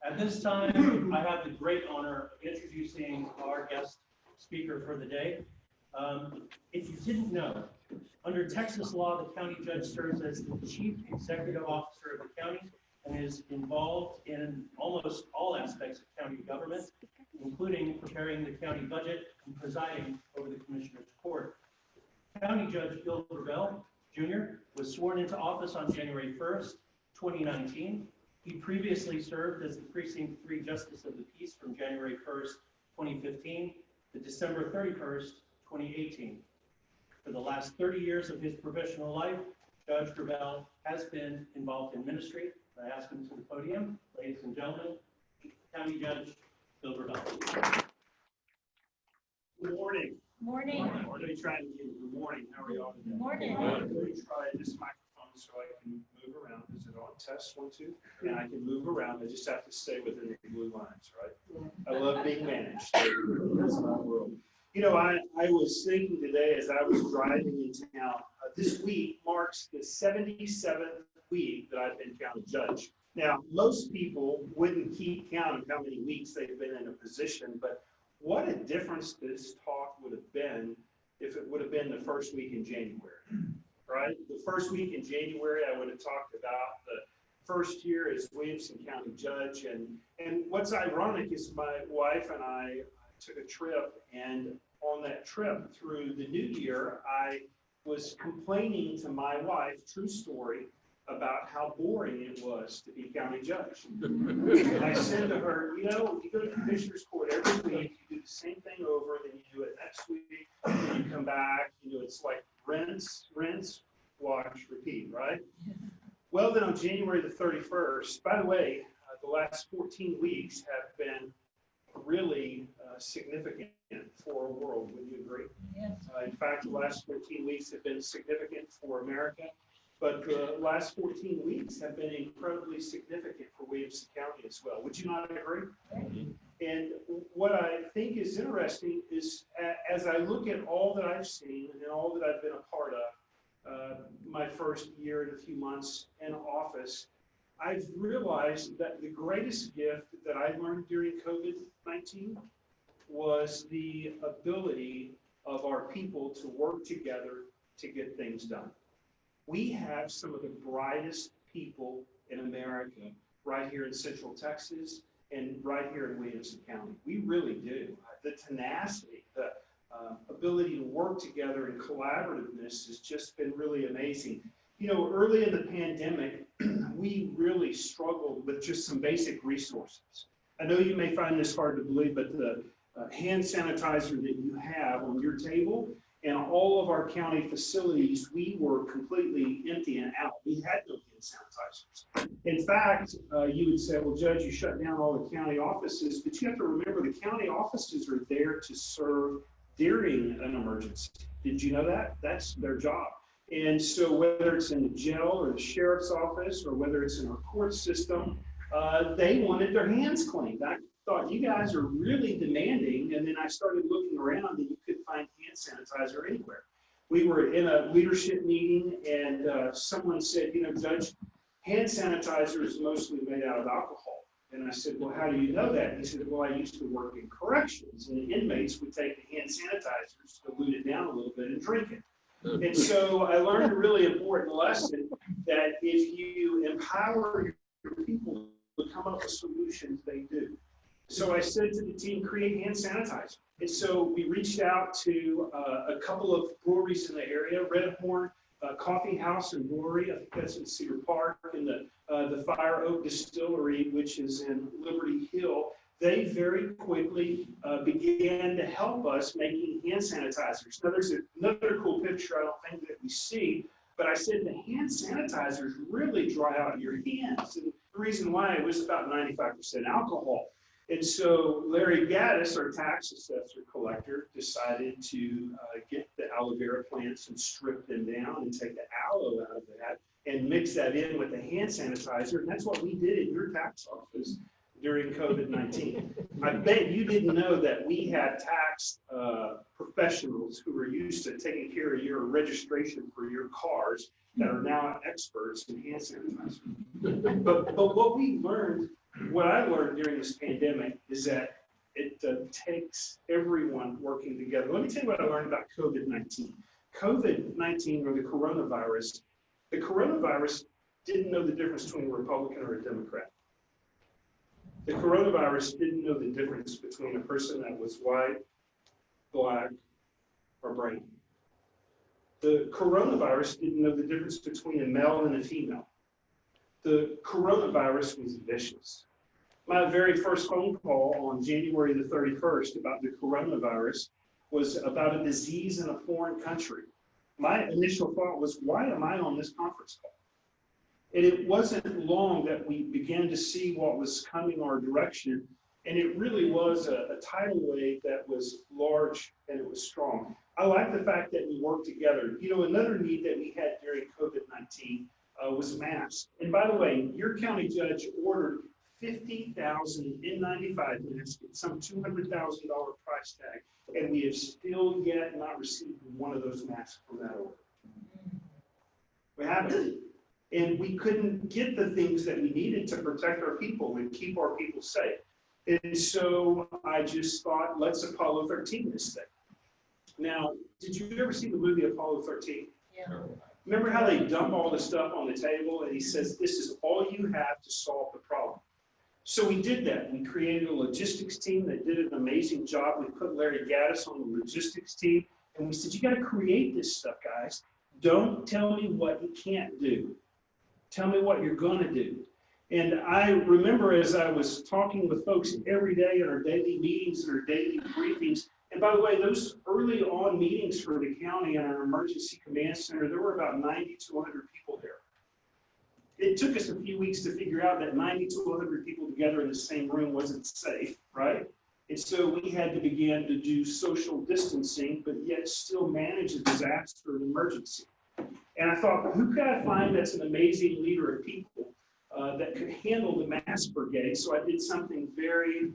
At this time, I have the great honor of introducing our guest speaker for the day. If you didn't know, under Texas law, the county judge serves as the chief executive officer of the county and is involved in almost all aspects of county government, including preparing the county budget and presiding over the commissioner's court. County Judge Bill Gravell, Jr. was sworn into office on January 1st, 2019. He previously served as the Precinct 3 Justice of the Peace from January 1st, 2015 to December 31st, 2018. For the last 30 years of his professional life, Judge Gravell has been involved in ministry. I ask him to the podium. Ladies and gentlemen, County Judge Bill Gravell. Good morning. Morning. Let me try and give good morning. How are you all today? Good morning. Let me try this microphone so I can move around. Is it on? Test 1, 2. And I can move around. I just have to stay within the blue lines, right? I love being managed. That's my world. You know, I was thinking today as I was driving in town, this week marks the 77th week that I've been county judge. Now, most people wouldn't keep count of how many weeks they've been in a position, but what a difference this talk would have been if it would have been the first week in January, right? The first week in January, I would have talked about the first year as Williamson County Judge. And what's ironic is my wife and I took a trip, and on that trip through the new year, I was complaining to my wife, true story, about how boring it was to be county judge. And I said to her, you know, you go to commissioner's court every week, you do the same thing over, then you do it next week, then you come back, you know, it's like rinse, wash, repeat, right? Well, then on January the 31st, by the way, the last 14 weeks have been really significant for our world, would you agree? Yes. In fact, the last 14 weeks have been significant for America. But the last 14 weeks have been incredibly significant for Williamson County as well. Would you not agree? Mm-hmm. And what I think is interesting is as I look at all that I've seen and all that I've been a part of, my first year and a few months in office, I've realized that the greatest gift that I learned during COVID-19 was the ability of our people to work together to get things done. We have some of the brightest people in America right here in Central Texas and right here in Williamson County. We really do. The tenacity, the ability to work together and collaborativeness has just been really amazing. You know, early in the pandemic, we really struggled with just some basic resources. I know you may find this hard to believe, but the hand sanitizer that you have on your table and all of our county facilities, we were completely empty and out. We had no hand sanitizers. In fact, you would say, well, Judge, you shut down all the county offices, but you have to remember the county offices are there to serve during an emergency. Did you know that? That's their job. And so whether it's in the jail or the sheriff's office or whether it's in our court system, they wanted their hands cleaned. I thought you guys are really demanding, and then I started looking around and you couldn't find hand sanitizer anywhere. We were in a leadership meeting and someone said, you know, Judge, hand sanitizer is mostly made out of alcohol. And I said, well, how do you know that? And he said, well, I used to work in corrections, and the inmates would take the hand sanitizers, dilute it down a little bit, and drink it. And so I learned a really important lesson that if you empower your people to come up with solutions, they do. So I said to the team, create hand sanitizer. And so we reached out to a couple of breweries in the area, Red Horn Coffee House and Brewery, I think that's in Cedar Park, and the Fire Oak Distillery, which is in Liberty Hill. They very quickly began to help us making hand sanitizers. Now there's another cool picture I don't think that we see, but I said the hand sanitizers really dry out your hands. And the reason why, it was about 95% alcohol. And so Larry Gaddis, our tax assessor collector, decided to get the aloe vera plants and strip them down and take the aloe out of that and mix that in with the hand sanitizer. And that's what we did in your tax office during COVID-19. I bet you didn't know that we had tax professionals who were used to taking care of your registration for your cars that are now experts in hand sanitizer. But what we learned what I learned during this pandemic is that it takes everyone working together. Let me tell you what I learned about COVID-19. COVID-19, or the coronavirus didn't know the difference between a Republican or a Democrat. The coronavirus didn't know the difference between a person that was white, black, or brown. The coronavirus didn't know the difference between a male and a female. The coronavirus was vicious. My very first phone call on January the 31st about the coronavirus was about a disease in a foreign country. My initial thought was, why am I on this conference call? And it wasn't long that we began to see what was coming our direction. And it really was a tidal wave that was large and it was strong. I like the fact that we worked together. You know, another need that we had during COVID-19 was masks. And by the way, your county judge ordered 50,000 N95 masks at some $200,000 price tag. And we have still yet not received one of those masks from that order. We haven't. And we couldn't get the things that we needed to protect our people and keep our people safe. And so I just thought, let's Apollo 13 this thing. Now, did you ever see the movie Apollo 13? Yeah. Remember how they dump all the stuff on the table and he says, this is all you have to solve the problem. So we did that. We created a logistics team that did an amazing job. We put Larry Gaddis on the logistics team. And we said, you got to create this stuff, guys. Don't tell me what you can't do. Tell me what you're going to do. And I remember as I was talking with folks every day in our daily meetings and our daily briefings, and by the way, those early on meetings for the county and our emergency command center, there were about 90 to 100 people there. It took us a few weeks to figure out that 90 to 100 people together in the same room wasn't safe, right? And so we had to begin to do social distancing, but yet still manage a disaster and emergency. And I thought, who could I find that's an amazing leader of people that could handle the mass brigade? So I did something very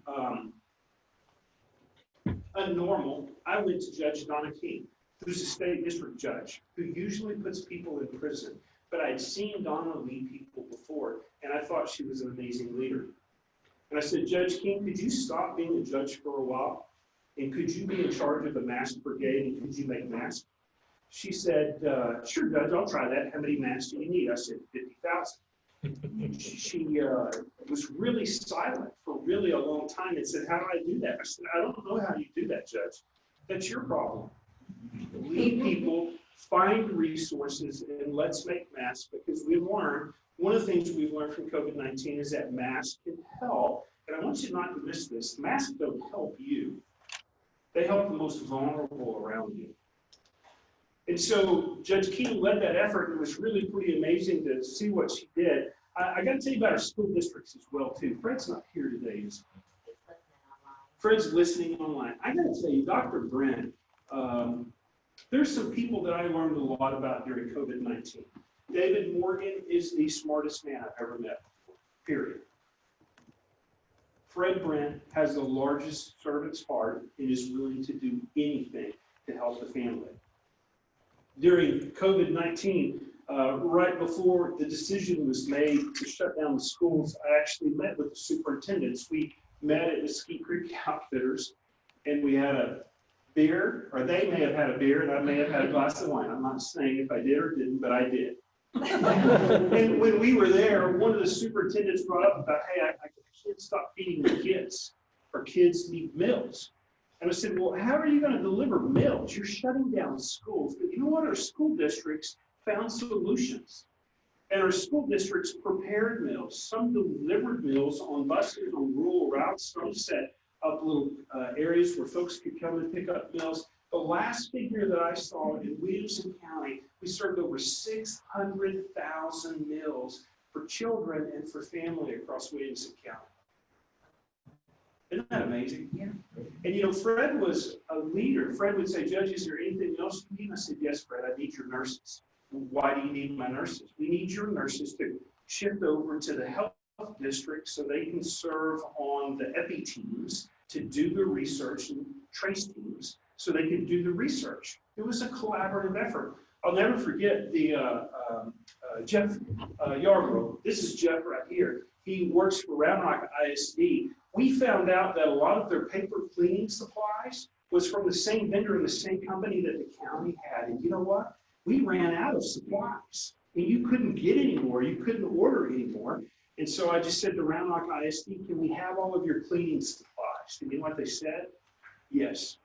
unnormal. I went to Judge Donna King, who's a state district judge, who usually puts people in prison. But I'd seen Donna lead people before, and I thought she was an amazing leader. And I said, Judge King, could you stop being a judge for a while? And could you be in charge of the mass brigade, and could you make masks? She said, sure, Judge, I'll try that. How many masks do you need? I said, 50,000. She was really silent for really a long time and said, how do I do that? I said, I don't know how you do that, Judge. That's your problem. Lead people, find resources, and let's make masks, because we've learned, one of the things we've learned from COVID-19 is that masks can help. And I want you not to miss this. Masks don't help you. They help the most vulnerable around you. And so Judge King led that effort, and it was really pretty amazing to see what she did. I got to tell you about our school districts as well, too. Fred's not here today. Fred's listening online. I got to tell you, Dr. Brent, there's some people that I learned a lot about during COVID-19. David Morgan is the smartest man I've ever met, period. Fred Brent has the largest servant's heart and is willing to do anything to help the family. During COVID-19, right before the decision was made to shut down the schools, I actually met with the superintendents. We met at Mesquite Creek Outfitters, and we had a beer, or they may have had a beer, and I may have had a glass of wine. I'm not saying if I did or didn't, but I did. And when we were there, one of the superintendents brought up about, hey, I can't stop feeding the kids, or kids need meals. And I said, well, how are you going to deliver meals? You're shutting down schools. But you know what? Our school districts found solutions. And our school districts prepared meals. Some delivered meals on buses on rural routes. Some set up little areas where folks could come and pick up meals. The last figure that I saw in Williamson County, we served over 600,000 meals for children and for family across Williamson County. Isn't that amazing? Yeah. And you know, Fred was a leader. Fred would say, Judge, is there anything else you need? I said, yes, Fred, I need your nurses. Why do you need my nurses? We need your nurses to shift over to the health district so they can serve on the epi teams to do the research, and trace teams so they can do the research. It was a collaborative effort. I'll never forget the Jeff Yarbrough. This is Jeff right here. He works for Round Rock ISD. We found out that a lot of their paper cleaning supplies was from the same vendor and the same company that the county had. And you know what? We ran out of supplies. And you couldn't get any more. You couldn't order anymore. And so I just said to Round Rock ISD, can we have all of your cleaning supplies? And you know what they said? Yes.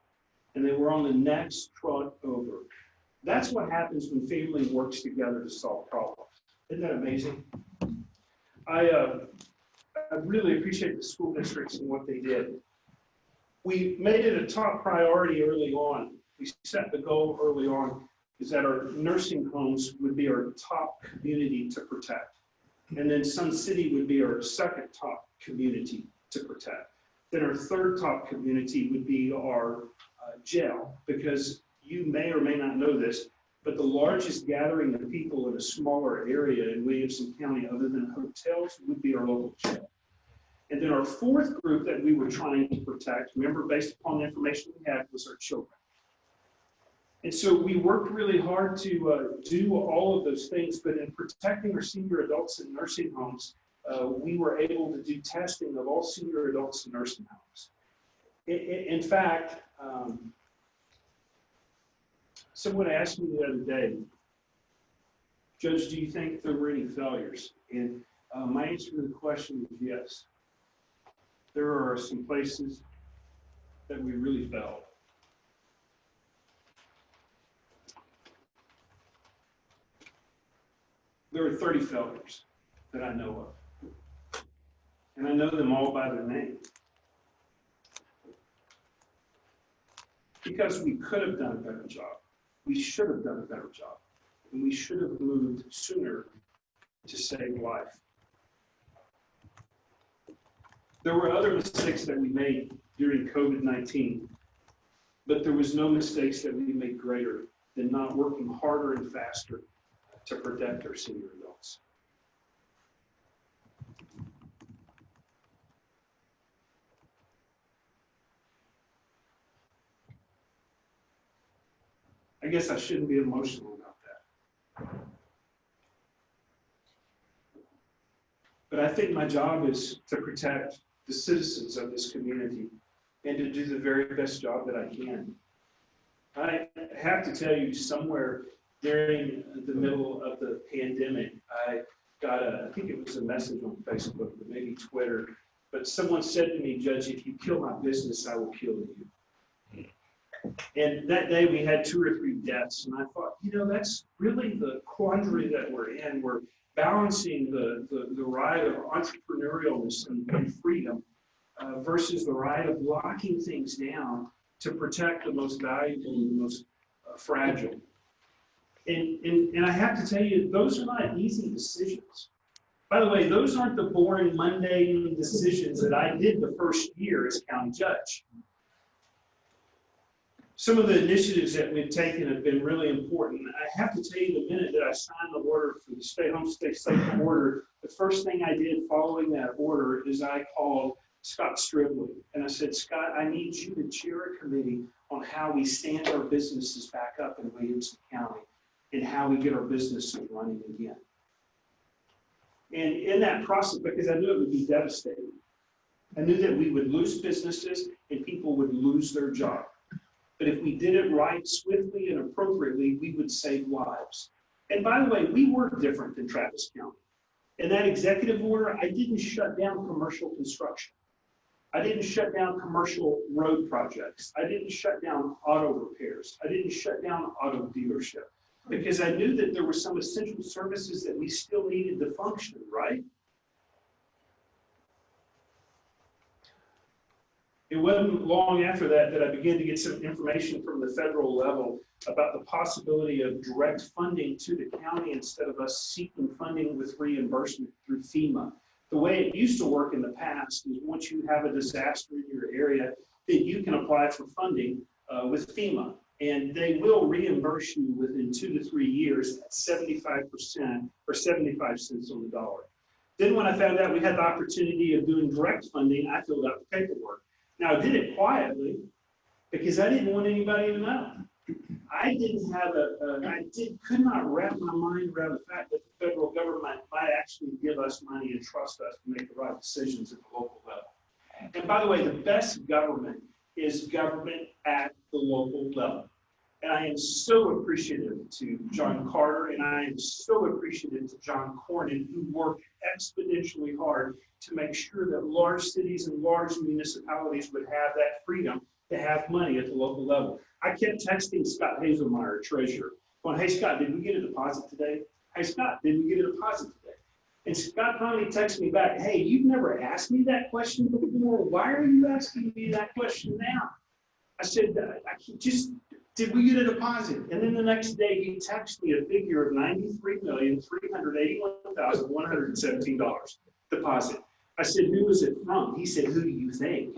And they were on the next truck over. That's what happens when family works together to solve problems. Isn't that amazing? I really appreciate the school districts and what they did. We made it a top priority early on. We set the goal early on is that our nursing homes would be our top community to protect. And then Sun City would be our second top community to protect. Then our third top community would be our jail, because you may or may not know this, but the largest gathering of people in a smaller area in Williamson County, other than hotels, would be our local jail. And then our fourth group that we were trying to protect, remember, based upon the information we had, was our children. And so we worked really hard to do all of those things, but in protecting our senior adults in nursing homes, we were able to do testing of all senior adults in nursing homes. In fact, someone asked me the other day, Judge, do you think there were any failures? And my answer to the question is yes. There are some places that we really failed. There are 30 failures that I know of. And I know them all by their name. Because we could have done a better job. We should have done a better job. And we should have moved sooner to save life. There were other mistakes that we made during COVID-19, but there was no mistakes that we made greater than not working harder and faster to protect our senior adults. I guess I shouldn't be emotional about that. But I think my job is to protect the citizens of this community and to do the very best job that I can. I have to tell you, somewhere during the middle of the pandemic, I got I think it was a message on Facebook, or maybe Twitter, but someone said to me, Judge, if you kill my business, I will kill you. And that day we had 2 or 3 deaths, and I thought, you know, that's really the quandary that we're in. We're balancing the right of entrepreneurialness and freedom versus the right of locking things down to protect the most valuable and the most fragile. And I have to tell you, those are not easy decisions. By the way, those aren't the boring, mundane decisions that I did the first year as county judge. Some of the initiatives that we've taken have been really important. I have to tell you, the minute that I signed the order for the Stay Home, Stay Safe order, the first thing I did following that order is I called Scott Stribley. And I said, Scott, I need you to chair a committee on how we stand our businesses back up in Williamson County and how we get our businesses running again. And in that process, because I knew it would be devastating, I knew that we would lose businesses and people would lose their job. But if we did it right, swiftly and appropriately, we would save lives. And by the way, we were different than Travis County. In that executive order, I didn't shut down commercial construction. I didn't shut down commercial road projects. I didn't shut down auto repairs. I didn't shut down auto dealership, because I knew that there were some essential services that we still needed to function, right? It wasn't long after that that I began to get some information from the federal level about the possibility of direct funding to the county instead of us seeking funding with reimbursement through FEMA. The way it used to work in the past is once you have a disaster in your area, then you can apply for funding with FEMA. And they will reimburse you within 2 to 3 years at 75% or 75 cents on the dollar. Then when I found out we had the opportunity of doing direct funding, I filled out the paperwork. Now, I did it quietly because I didn't want anybody to know. I could not wrap my mind around the fact that the federal government might actually give us money and trust us to make the right decisions at the local level. And by the way, the best government is government at the local level. And I am so appreciative to John Carter, and I am so appreciative to John Cornyn, who worked exponentially hard to make sure that large cities and large municipalities would have that freedom to have money at the local level. I kept texting Scott Hazelmeyer, treasurer, going, hey, Scott, did we get a deposit today? Hey, Scott, did we get a deposit today? And Scott finally texted me back, hey, you've never asked me that question before. Why are you asking me that question now? I said, did we get a deposit? And then the next day he texted me a figure of $93,381,117 deposit. I said, who was it from? He said, who do you think?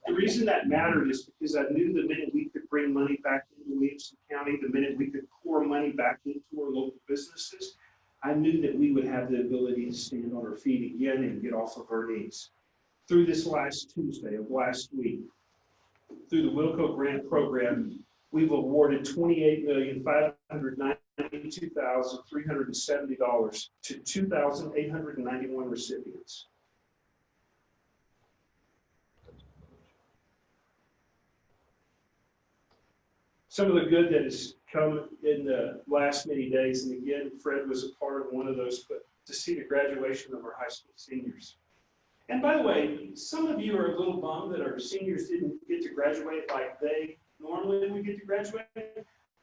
The reason that mattered is because I knew the minute we could bring money back into Williamson County, the minute we could pour money back into our local businesses, I knew that we would have the ability to stand on our feet again and get off of our knees. Through this last Tuesday of last week, through the Wilco Grant Program, we've awarded $28,592,370 to 2,891 recipients. Some of the good that has come in the last many days, and again, Fred was a part of one of those, but to see the graduation of our high school seniors. And by the way, some of you are a little bummed that our seniors didn't get to graduate like they normally would get to graduate.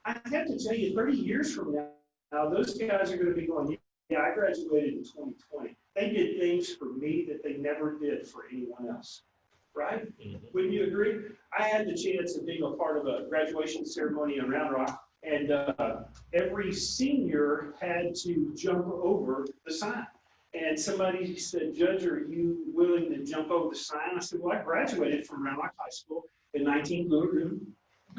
I have to tell you, 30 years from now, those guys are going to be going, yeah, I graduated in 2020. They did things for me that they never did for anyone else, right? Mm-hmm. Wouldn't you agree? I had the chance of being a part of a graduation ceremony in Round Rock, and every senior had to jump over the sign. And somebody said, Judge, are you willing to jump over the sign? I said, well, I graduated from Round Rock High School in 1900.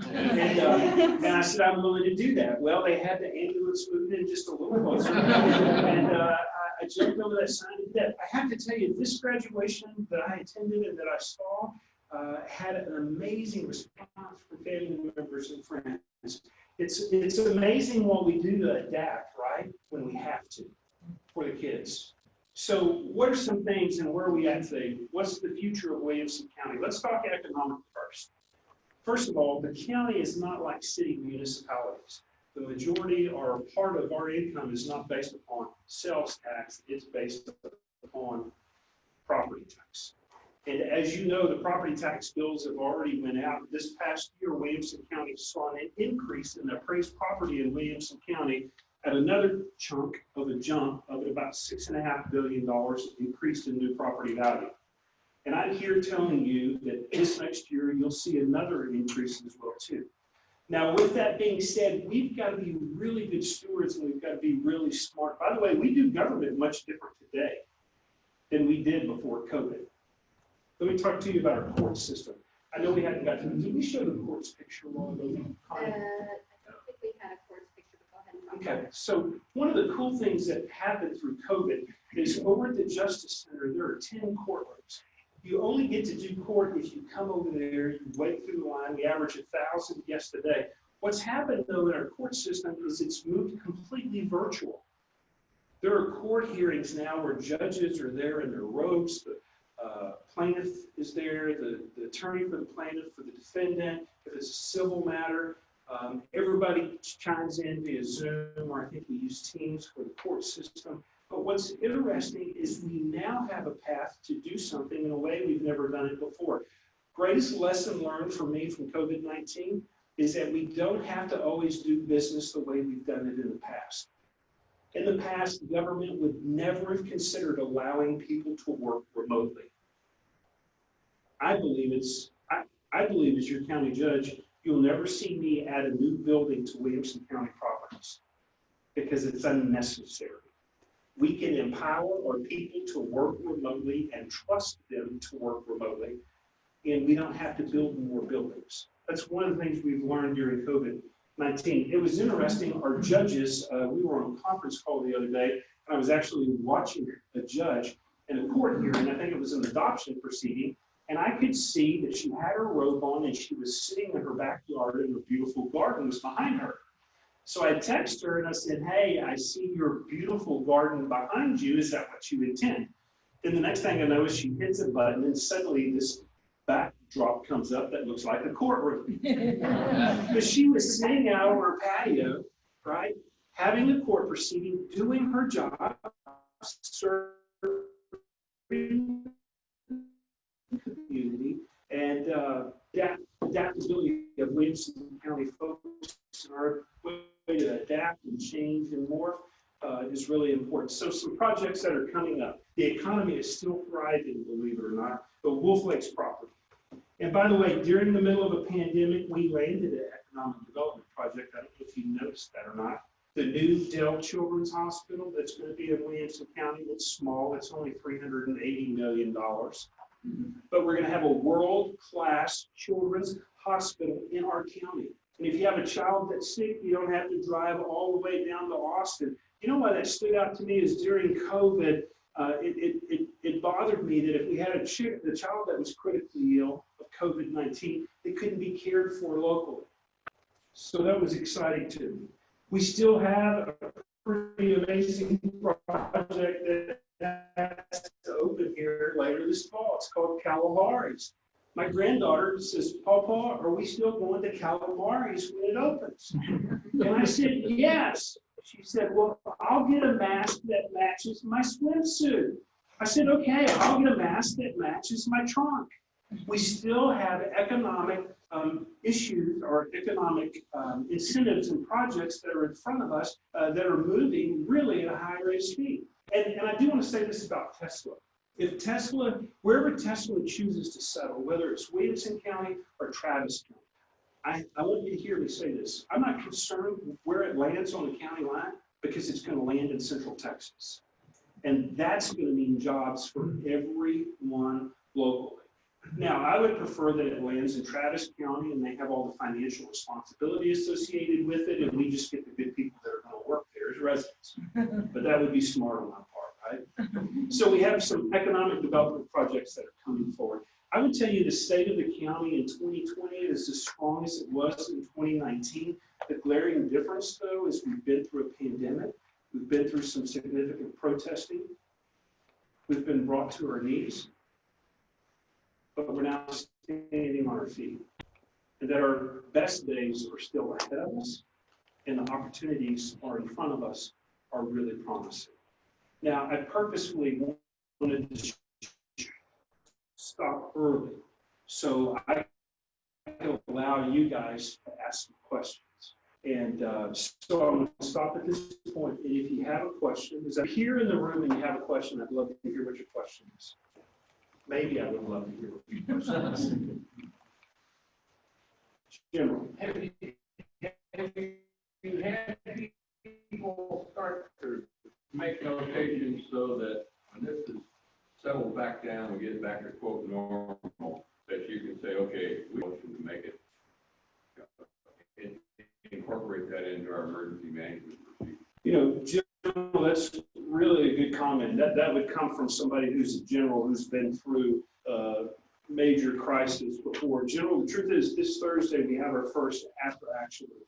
And I said, I'm willing to do that. Well, they had the ambulance moving in just a little closer. And I jumped over that sign and did that. I have to tell you, this graduation that I attended and that I saw had an amazing response from family members and friends. It's amazing what we do to adapt, right, when we have to, for the kids. So what are some things and where are we at today? What's the future of Williamson County? Let's talk economic first. First of all, the county is not like city municipalities. The majority or part of our income is not based upon sales tax, it's based upon property tax. And as you know, the property tax bills have already went out. This past year, Williamson County saw an increase in the appraised property in Williamson County at another chunk of a jump of about $6.5 billion increased in new property value. And I'm here telling you that this next year, you'll see another increase as well too. Now, with that being said, we've got to be really good stewards and we've got to be really smart. By the way, we do government much different today than we did before COVID. Let me talk to you about our court system. I know we hadn't got to, did we show the courts picture long ago? I don't think we had a courts picture, but go ahead and talk. Okay, so one of the cool things that happened through COVID is over at the Justice Center, there are 10 courtrooms. You only get to do court if you come over there, you wait through the line. We average 1,000 guests a day. What's happened though in our court system is it's moved completely virtual. There are court hearings now where judges are there in their robes. The plaintiff is there, the attorney for the plaintiff, for the defendant. If it's a civil matter, everybody chimes in via Zoom, or I think we use Teams for the court system. But what's interesting is we now have a path to do something in a way we've never done it before. Greatest lesson learned for me from COVID-19 is that we don't have to always do business the way we've done it in the past. In the past, the government would never have considered allowing people to work remotely. I believe as your county judge, you'll never see me add a new building to Williamson County properties because it's unnecessary. We can empower our people to work remotely and trust them to work remotely, and we don't have to build more buildings. That's one of the things we've learned during COVID-19. It was interesting, our judges, we were on a conference call the other day, and I was actually watching a judge in a court hearing, I think it was an adoption proceeding, And I could see that she had her robe on and she was sitting in her backyard and her beautiful garden was behind her. So I texted her and I said, hey, I see your beautiful garden behind you. Is that what you intend? Then the next thing I know is she hits a button and suddenly this backdrop comes up that looks like a courtroom. But she was sitting out on her patio, right, having a court proceeding, doing her job, serving the community, and adaptability of Williamson County folks and our way to adapt and change and morph is really important. So some projects that are coming up. The economy is still thriving, believe it or not, but Wolf Lake's property. And by the way, during the middle of a pandemic, we landed an economic development project. I don't know if you noticed that or not. The new Dell Children's Hospital that's going to be in Williamson County. It's small. It's only $380 million. But we're going to have a world-class children's hospital in our county. And if you have a child that's sick, you don't have to drive all the way down to Austin. You know why that stood out to me is during COVID, it bothered me that if we had a child that was critically ill of COVID-19, they couldn't be cared for locally. So that was exciting to me. We still have a pretty amazing project that has to open here later this fall. It's called Calabari's. My granddaughter says, Papa, are we still going to Calabari's when it opens? And I said, yes. She said, well, I'll get a mask that matches my swimsuit. I said, okay, I'll get a mask that matches my trunk. We still have economic issues or economic incentives and projects that are in front of us that are moving really at a high rate of speed. And I do want to say this about Tesla. If Tesla, wherever Tesla chooses to settle, whether it's Williamson County or Travis County, I want you to hear me say this. I'm not concerned where it lands on the county line because it's going to land in Central Texas. And that's going to mean jobs for everyone locally. Now, I would prefer that it lands in Travis County and they have all the financial responsibility associated with it, and we just get the good people that are going to work there as residents. But that would be smart on my part, right? So we have some economic development projects that are coming forward. I would tell you the state of the county in 2020 is as strong as it was in 2019. The glaring difference, though, is we've been through a pandemic. We've been through some significant protesting. We've been brought to our knees. But we're now standing on our feet. And that our best days are still ahead of us. And the opportunities are in front of us are really promising. Now, I purposefully wanted to stop early so I can allow you guys to ask some questions. And so I'm going to stop at this point. And if you have a question, is that here in the room and you have a question, I'd love to hear what your question is. Maybe I would love to hear what your question is. General. Have you had people start to make notations so that when this is settled back down and get back to quote normal, that you can say, okay, we want you to make it, incorporate that into our emergency management procedure? You know, General, that's really a good comment. That would come from somebody who's a general who's been through major crisis before. General, the truth is this Thursday we have our first after action review.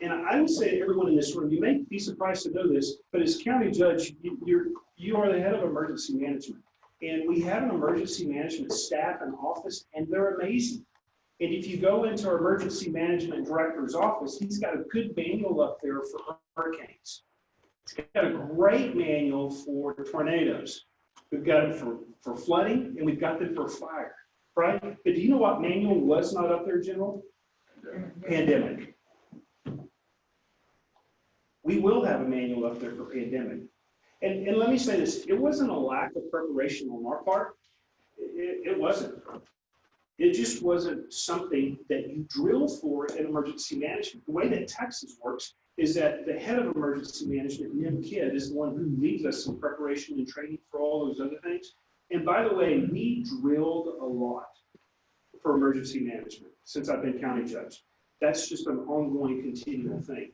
And I would say to everyone in this room, you may be surprised to know this, but as county judge, you are the head of emergency management. And we have an emergency management staff and office, and they're amazing. And if you go into our emergency management director's office, he's got a good manual up there for hurricanes. He's got a great manual for tornadoes. We've got it for flooding, and we've got them for fire, right? But do you know what manual was not up there, General? Pandemic. We will have a manual up there for pandemic. And let me say this, it wasn't a lack of preparation on our part. It wasn't. It just wasn't something that you drill for in emergency management. The way that Texas works is that the head of emergency management, Nim Kidd, is the one who leads us in preparation and training for all those other things. And by the way, we drilled a lot for emergency management since I've been county judge. That's just an ongoing, continual thing.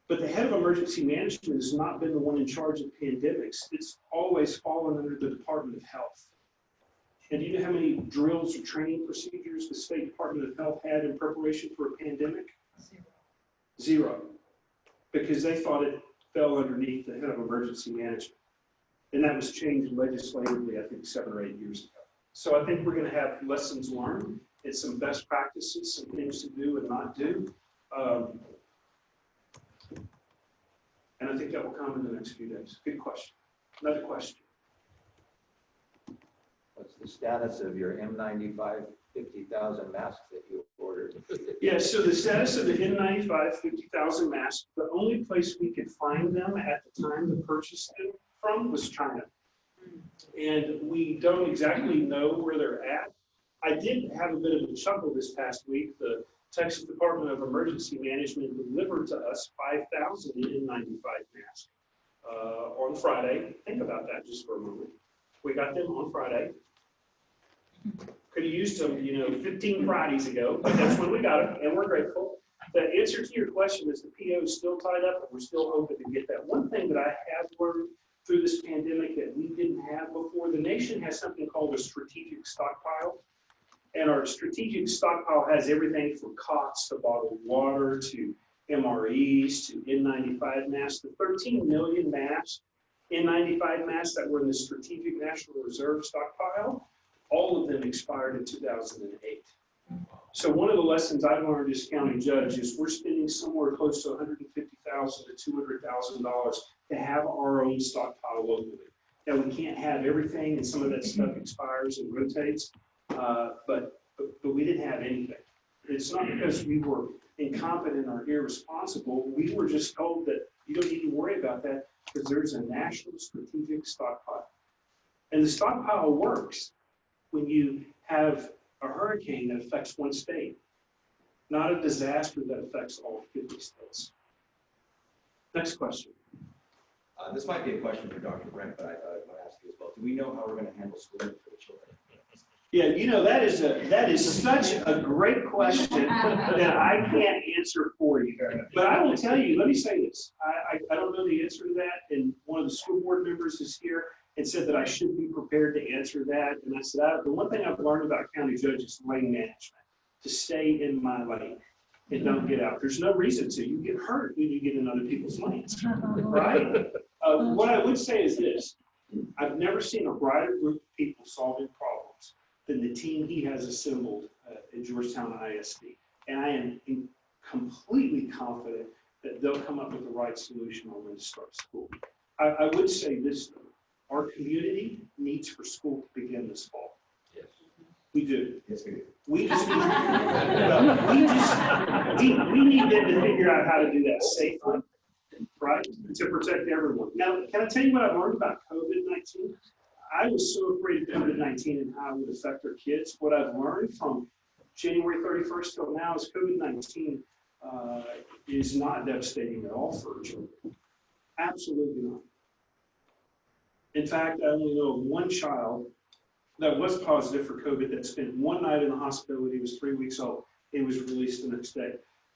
But the head of emergency management has not been the one in charge of pandemics. It's always fallen under the Department of Health. And do you know how many drills or training procedures the State Department of Health had in preparation for a pandemic? Zero. Because they thought it fell underneath the head of emergency management. And that was changed legislatively, I think, 7 or 8 years ago. So I think we're going to have lessons learned and some best practices, some things to do and not do. And I think that will come in the next few days. Good question. Another question. What's the status of your N95 50,000 masks that you ordered? Yeah, so the status of the N95 50,000 masks, the only place we could find them at the time to purchase them from was China. And we don't exactly know where they're at. I did have a bit of a chuckle this past week. The Texas Department of Emergency Management delivered to us 5,000 N95 masks on Friday. Think about that just for a moment. We got them on Friday. Could have used them, 15 Fridays ago, but that's when we got them, and we're grateful. The answer to your question is the PO is still tied up, and we're still hoping to get that. One thing that I have learned through this pandemic that we didn't have before, the nation has something called a strategic stockpile. And our strategic stockpile has everything from cots to bottled water to MREs to N95 masks. The 13 million masks, N95 masks that were in the Strategic National Reserve stockpile, all of them expired in 2008. So one of the lessons I learned as county judge is we're spending somewhere close to $150,000 to $200,000 to have our own stockpile locally. Now we can't have everything, and some of that stuff expires and rotates. But we didn't have anything. It's not because we were incompetent or irresponsible. We were just told that you don't need to worry about that because there's a national strategic stockpile. And the stockpile works when you have a hurricane that affects one state, not a disaster that affects all 50 states. Next question. This might be a question for Dr. Brent, but I thought I'd ask you as well. Do we know how we're going to handle schooling for the children? Yeah, that is such a great question that I can't answer for you. But I will tell you, let me say this. I don't know the answer to that, and one of the school board members is here and said that I should be prepared to answer that. And I said, the one thing I've learned about county judges is lane management, to stay in my lane and don't get out. There's no reason to. You get hurt when you get in other people's lanes, right? What I would say is this. I've never seen a brighter group of people solving problems than the team he has assembled at Georgetown ISD. And I am completely confident that they'll come up with the right solution on when to start school. I would say this, though. Our community needs for school to begin this fall. Yes. We do. Yes, we do. We just need, we need them to figure out how to do that safely, right? To protect everyone. Now, can I tell you what I learned about COVID-19? I was so afraid of COVID-19 and how it would affect our kids. What I've learned from January 31st till now is COVID-19 is not devastating at all for children. Absolutely not. In fact, I only know of one child that was positive for COVID that spent one night in the hospital. He was 3 weeks old. He was released the next day.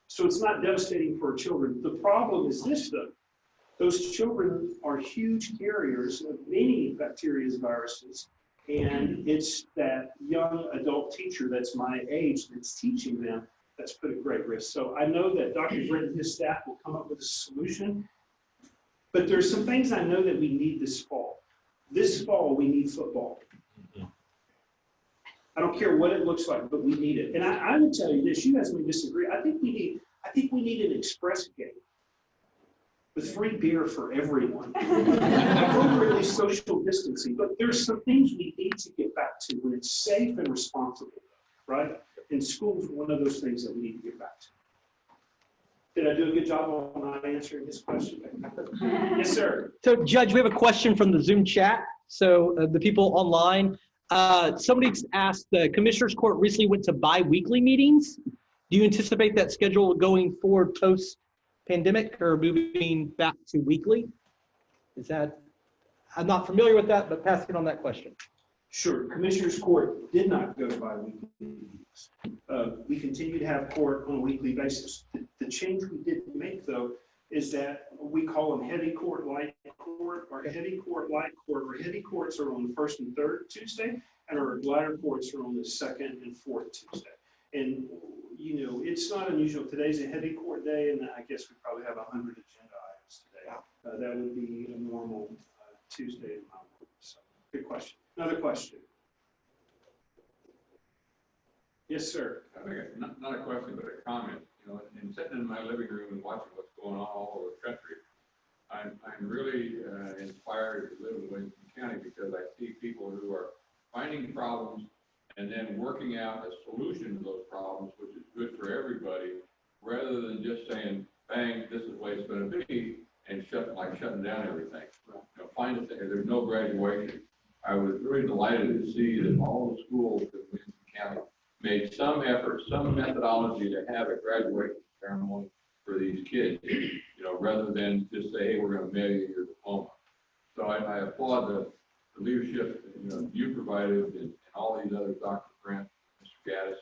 So it's not devastating for our children. The problem is this, though. Those children are huge carriers of many bacteria, viruses, and it's that young adult teacher that's my age that's teaching them that's put at great risk. So I know that Dr. Brent and his staff will come up with a solution, but there's some things I know that we need this fall. This fall, we need football. I don't care what it looks like, but we need it. And I would tell you this, you guys may disagree. I think we need an express game with free beer for everyone. Appropriately social distancing. But there's some things we need to get back to when it's safe and responsible, right? And school's one of those things that we need to get back to. Did I do a good job on not answering this question? Yes, sir. So, Judge, we have a question from the Zoom chat. So, the people online, somebody asked, the Commissioners Court recently went to bi-weekly meetings. Do you anticipate that schedule going forward post-pandemic or moving back to weekly? Is that, I'm not familiar with that, but passing on that question. Sure. Commissioners Court did not go to bi-weekly meetings. We continue to have court on a weekly basis. The change we did make, though, is that we call them heavy court, light court, or heavy court, light court, or heavy courts are on the first and third Tuesday, and our lighter courts are on the second and fourth Tuesday. And, you know, it's not unusual. Today's a heavy court day, and I guess we probably have 100 agenda items today. That would be a normal Tuesday in my work. So, good question. Another question. Yes, sir. I think it's not a question, but a comment. You know, and sitting in my living room and watching what's going on all over the country, I'm really inspired to live in Williamson County because I see people who are finding problems and then working out a solution to those problems, which is good for everybody, rather than just saying, bang, this is the way it's going to be, and shutting down everything. You know, find it there. There's no graduation. I was really delighted to see that all the schools in Williamson County made some effort, some methodology to have a graduation ceremony for these kids, you know, rather than just say, hey, we're going to mail you your diploma. So I applaud the leadership, you know, you provided and all these other, Dr. Brent, Mr. Gaddis,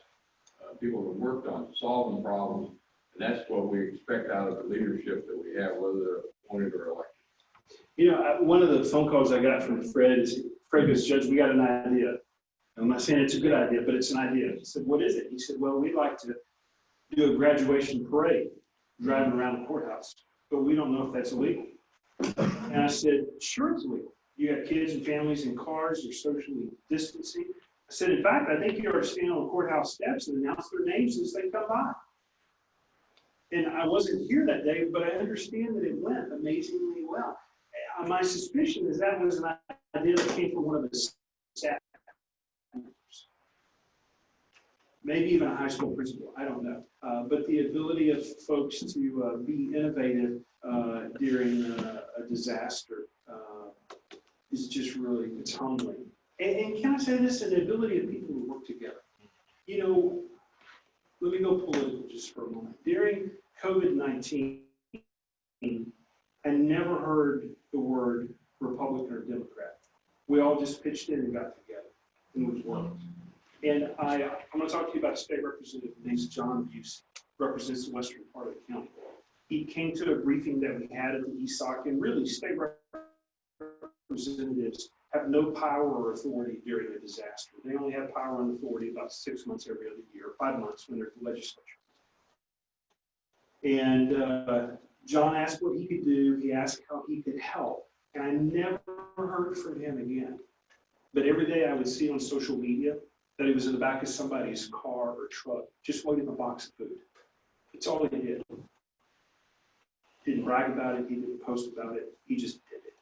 people who worked on solving problems, and that's what we expect out of the leadership that we have, whether they're appointed or elected. You know, one of the phone calls I got from Fred is, Fred goes, Judge, we got an idea. I'm not saying it's a good idea, but it's an idea. I said, what is it? He said, well, we'd like to do a graduation parade driving around the courthouse, but we don't know if that's illegal. And I said, sure it's legal. You got kids and families in cars, you're socially distancing. I said, in fact, I think you ought to stand on the courthouse steps and announce their names as they come by. And I wasn't here that day, but I understand that it went amazingly well. My suspicion is that was an idea that came from one of the staff members. Maybe even a high school principal, I don't know. But the ability of folks to be innovative during a disaster is just really, it's humbling. And can I say this, the ability of people to work together. You know, let me go political just for a moment. During COVID-19, I never heard the word Republican or Democrat. We all just pitched in and got together, and we worked. And I'm going to talk to you about a state representative named John Busey, represents the western part of the county. He came to a briefing that we had at the ESOC, and really state representatives have no power or authority during a disaster. They only have power and authority about 6 months every other year, 5 months when they're at the legislature. And John asked what he could do. He asked how he could help. And I never heard from him again. But every day I would see on social media that he was in the back of somebody's car or truck, just waiting a box of food. That's all he did. Didn't brag about it. He didn't post about it. He just did it.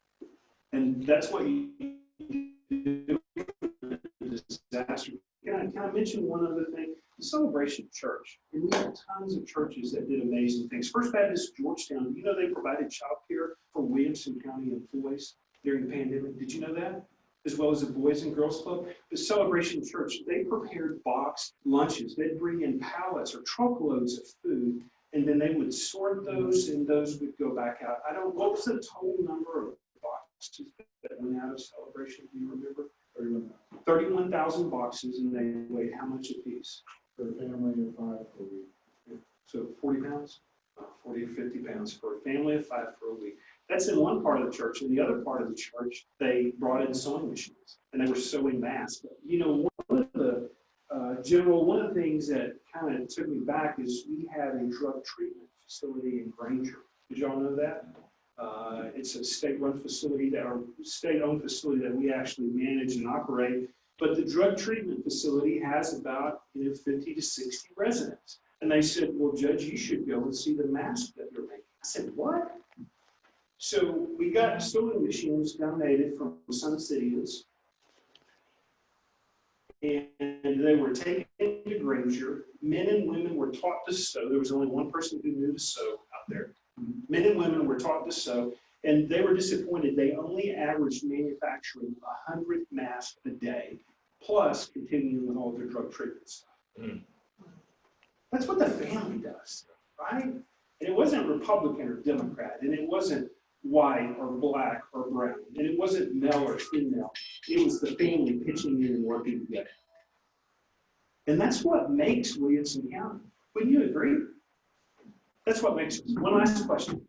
And that's what you do in a disaster. Can I mention one other thing? The Celebration Church. And we have tons of churches that did amazing things. First Baptist Georgetown, you know they provided child care for Williamson County employees during the pandemic. Did you know that? As well as the Boys and Girls Club. The Celebration Church, they prepared boxed lunches. They'd bring in pallets or truckloads of food, and then they would sort those, and those would go back out. What was the total number of boxes that went out of Celebration? Do you remember? 31,000 boxes, and they weighed how much a piece? For a family of 5 per week. So 40 pounds? 40 to 50 pounds for a family of 5 for a week. That's in one part of the church. In the other part of the church, they brought in sewing machines, and they were sewing masks. You know, one of the things that kind of took me back is we have a drug treatment facility in Granger. Did y'all know that? It's a state-run facility, state-owned facility that we actually manage and operate. But the drug treatment facility has about 50 to 60 residents. And they said, well, Judge, you should go and see the mask that you're making. I said, what? So we got sewing machines donated from Sun Cityans. And they were taken to Granger. Men and women were taught to sew. There was only one person who knew to sew out there. Men and women were taught to sew, and they were disappointed. They only averaged manufacturing 100 masks a day, plus continuing with all their drug treatment stuff. That's what the family does, right? And it wasn't Republican or Democrat, and it wasn't white or black or brown, and it wasn't male or female. It was the family pitching in and working together. And that's what makes Williamson County. Wouldn't you agree? That's what makes it. One last question.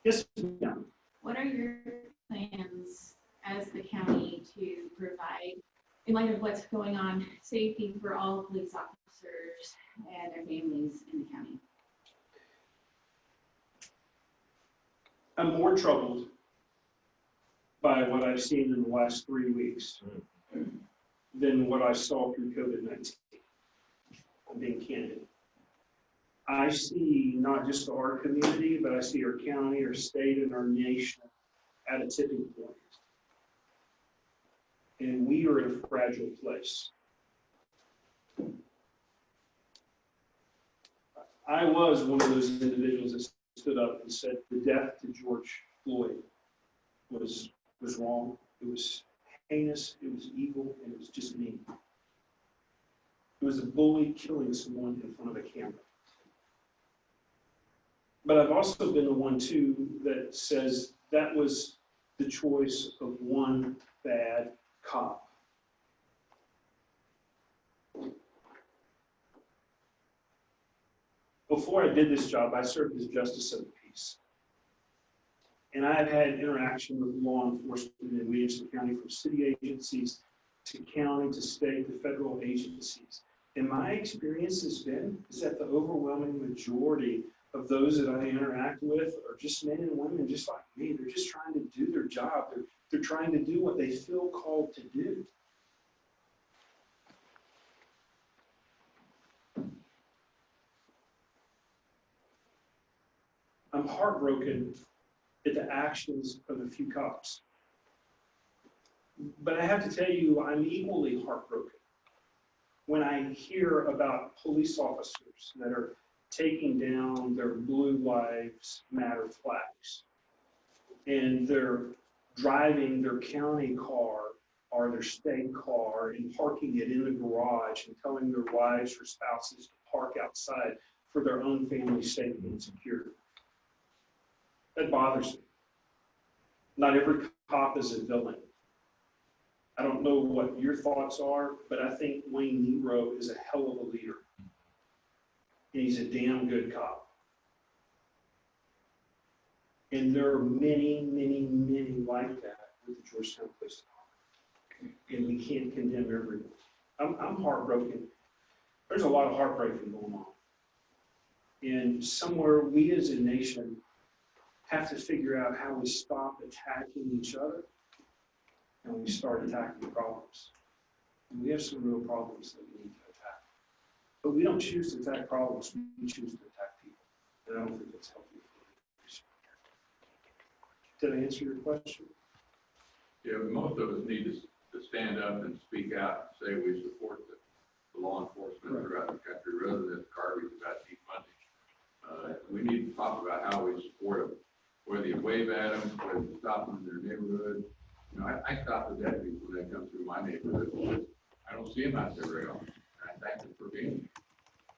Yes, ma'am. What are your plans as the county to provide, in light of what's going on, safety for all police officers and their families in the county? I'm more troubled by what I've seen in the last 3 weeks than what I saw through COVID-19. I'm being candid. I see not just our community, but I see our county, our state, and our nation at a tipping point. And we are in a fragile place. I was one of those individuals that stood up and said the death to George Floyd was wrong. It was heinous, it was evil, and it was just mean. It was a bully killing someone in front of a camera. But I've also been the one, too, that says that was the choice of one bad cop. Before I did this job, I served as justice of the peace. And I've had interaction with law enforcement in Williamson County, from city agencies to county to state to federal agencies. And my experience has been is that the overwhelming majority of those that I interact with are just men and women just like me. They're just trying to do their job. They're trying to do what they feel called to do. I'm heartbroken at the actions of a few cops. But I have to tell you, I'm equally heartbroken when I hear about police officers that are taking down their Blue Lives Matter flags, and they're driving their county car or their state car and parking it in the garage and telling their wives or spouses to park outside for their own family's safety and security. That bothers me. Not every cop is a villain. I don't know what your thoughts are, but I think Wayne Nero is a hell of a leader. And he's a damn good cop. And there are many, many, many like that with the Georgetown Police Department. And we can't condemn everyone. I'm heartbroken. There's a lot of heartbreaking going on. And somewhere we as a nation have to figure out how we stop attacking each other and we start attacking problems. And we have some real problems that we need to attack. But we don't choose to attack problems, we choose to attack people. And I don't think that's healthy for the nation. Did I answer your question? Yeah, but most of us need to stand up and speak out and say we support the law enforcement throughout the country rather than garbage about defunding. We need to talk about how we support them. Whether you wave at them, whether you stop them in their neighborhood. You know, I stop the deputies when they come through my neighborhood because I don't see them out there very often. And I thank them for being here.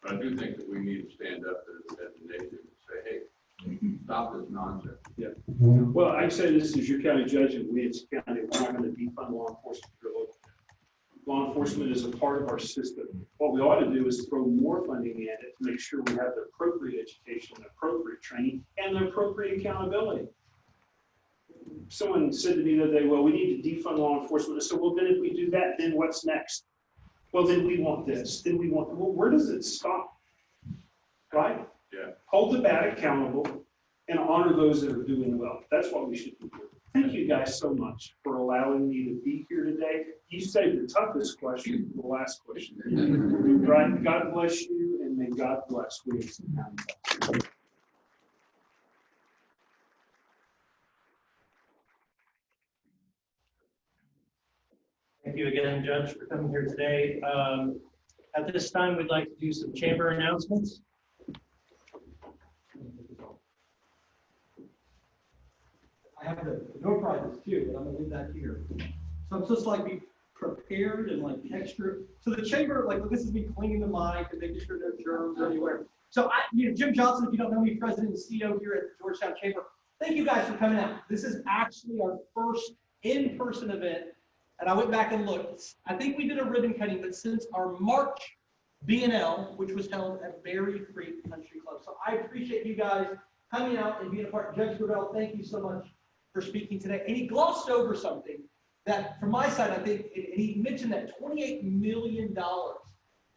But I do think that we need to stand up as a nation and say, hey, stop this nonsense. Yeah. Well, I say this as your county judge in Williamson County, we're not going to defund law enforcement here locally. Law enforcement is a part of our system. What we ought to do is throw more funding at it to make sure we have the appropriate education, the appropriate training, and the appropriate accountability. Someone said to me the other day, well, we need to defund law enforcement. I said, well, then if we do that, then what's next? Well, then we want this. Then we want, well, where does it stop? Right? Yeah. Hold the bad accountable and honor those that are doing well. That's what we should be doing. Thank you guys so much for allowing me to be here today. You saved the toughest question for the last question. Right? God bless you, and may God bless Williamson County. Thank you again, Judge, for coming here today. At this time, we'd like to do some chamber announcements. I have the door prizes too, but I'm gonna leave that here. So I'm supposed to like be prepared and like extra. So the chamber, like this is me cleaning the mic and making sure no germs are anywhere. So Jim Johnson, if you don't know me, President and CEO here at the Georgetown Chamber. Thank you guys for coming out. This is actually our first in-person event. And I went back and looked. I think we did a ribbon cutting, but since our March B&L, which was held at Berry Creek Country Club. So I appreciate you guys coming out and being a part. Judge Gravell, thank you so much for speaking today. And he glossed over something that, from my side, I think, and he mentioned that $28 million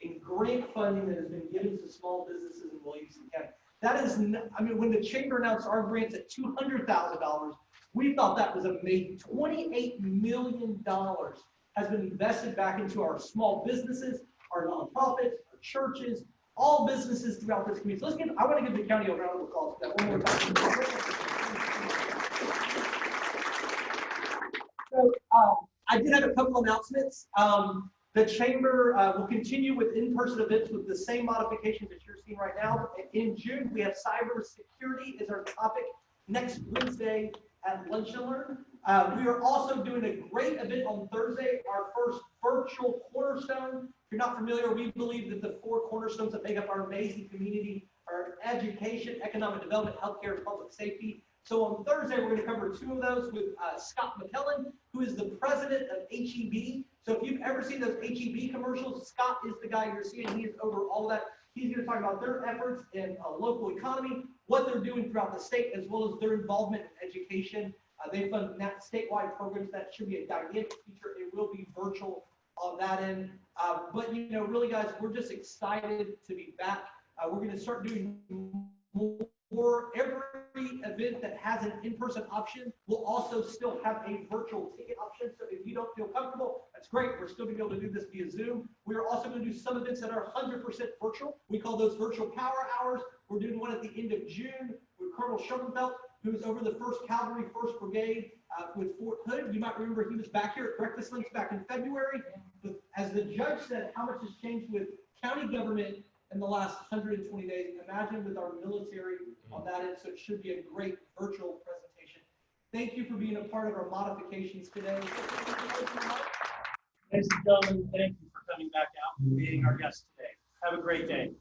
in grant funding that has been given to small businesses in Williamson County. That is, I mean, when the chamber announced our grants at $200,000, we thought that was amazing. $28 million has been invested back into our small businesses, our nonprofits, our churches, all businesses throughout this community. So I want to give the county a round of applause for that one more time. So I did have a couple announcements. The chamber will continue with in-person events with the same modifications that you're seeing right now. In June, we have cyber security as our topic next Wednesday at Lunch and Learn. We are also doing a great event on Thursday, our first virtual cornerstone. If you're not familiar, we believe that the 4 cornerstones that make up our amazing community are education, economic development, healthcare, and public safety. So on Thursday, we're going to cover 2 of those with Scott McKellen, who is the president of HEB. So if you've ever seen those HEB commercials, Scott is the guy you're seeing. He is over all of that. He's going to talk about their efforts in local economy, what they're doing throughout the state, as well as their involvement in education. They fund statewide programs. That should be a dynamic feature. It will be virtual on that end. But, you know, really, guys, we're just excited to be back. We're going to start doing more. Every event that has an in-person option will also still have a virtual ticket option. So if you don't feel comfortable, that's great. We're still going to be able to do this via Zoom. We are also going to do some events that are 100% virtual. We call those virtual power hours. We're doing one at the end of June with Colonel Schoenfeld, who is over the 1st Cavalry, 1st Brigade with Fort Hood. You might remember he was back here at Breakfast Links back in February. But as the judge said, how much has changed with county government in the last 120 days. Imagine with our military on that end, so it should be a great virtual presentation. Thank you for being a part of our modifications today. Ladies and gentlemen, thank you for coming back out and being our guest today. Have a great day.